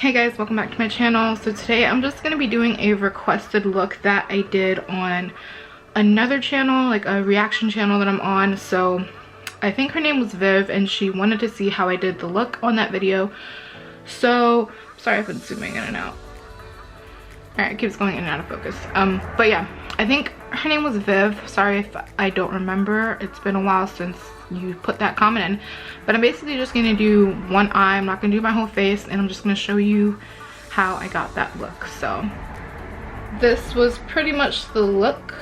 Hey guys, welcome back to my channel. So today I'm just going to be doing a requested look that I did on another channel, like a reaction channel that I'm on. So I think her name was Viv and she wanted to see how I did the look on that video. So sorry if it's zooming in and out. Alright, it keeps going in and out of focus. But yeah, I think her name was Viv. Sorry if I don't remember. It's been a while since you put that comment in. But I'm basically just going to do one eye. I'm not going to do my whole face. And I'm just going to show you how I got that look. So this was pretty much the look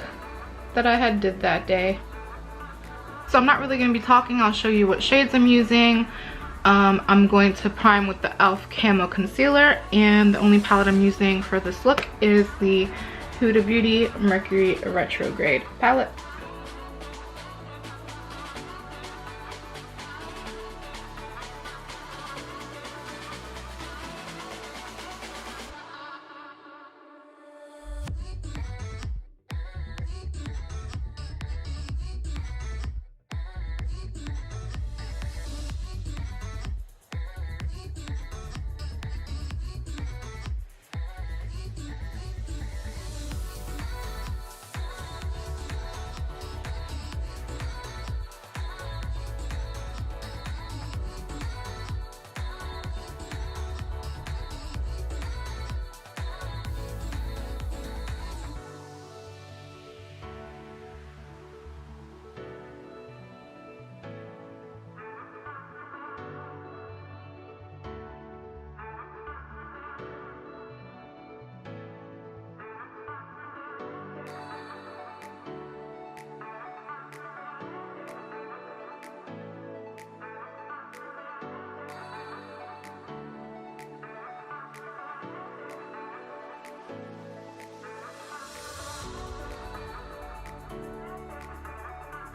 that I had did that day. So I'm not really going to be talking. I'll show you what shades I'm using. I'm going to prime with the e.l.f. Camo Concealer, and the only palette I'm using for this look is the Huda Beauty Mercury Retrograde palette.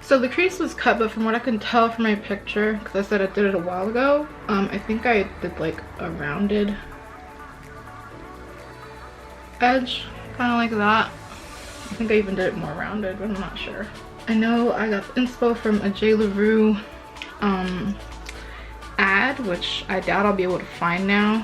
So the crease was cut, but from what I can tell from my picture, because I said I did it a while ago, I think I did like a rounded edge, kind of like that. I think I even did it more rounded, but I'm not sure. I know I got inspo from a J. LaRue ad, which I doubt I'll be able to find now.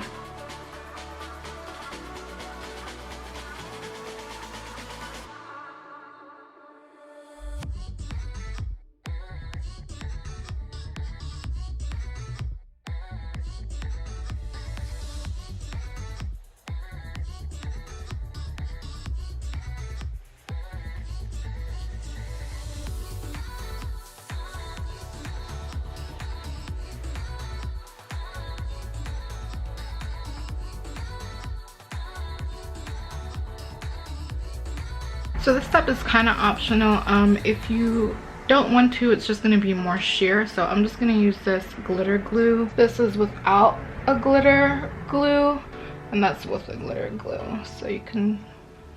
So this step is kind of optional. If you don't want to, it's just going to be more sheer. So I'm just going to use this glitter glue. This is without a glitter glue, and that's with a glitter glue. So you can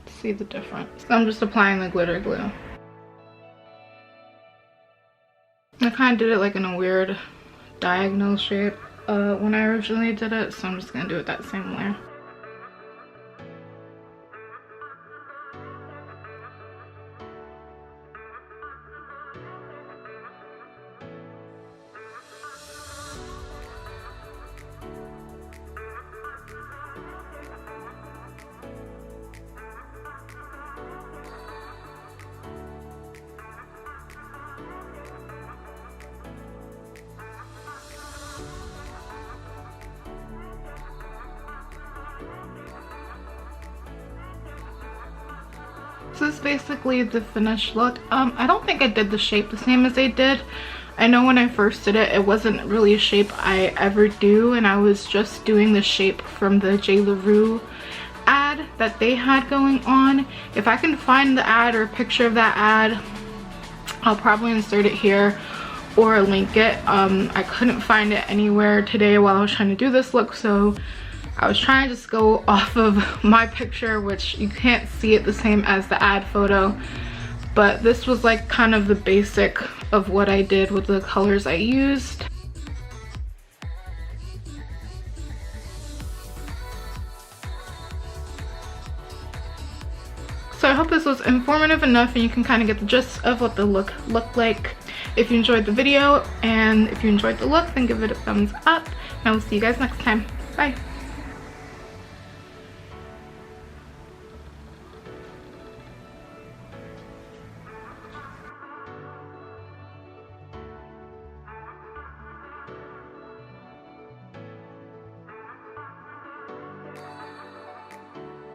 see the difference. So I'm just applying the glitter glue. I kind of did it like in a weird diagonal shape when I originally did it. So I'm just going to do it that same way. So this is basically the finished look. I don't think I did the shape the same as they did. I know when I first did it, it wasn't really a shape I ever do, and I was just doing the shape from the J. LaRue ad that they had going on. If I can find the ad or a picture of that ad, I'll probably insert it here or link it. I couldn't find it anywhere today while I was trying to do this look, so I was trying to just go off of my picture, which you can't see it the same as the ad photo, but this was like kind of the basic of what I did with the colors I used. So I hope this was informative enough and you can kind of get the gist of what the look looked like. If you enjoyed the video and if you enjoyed the look, then give it a thumbs up. And I will see you guys next time. Bye.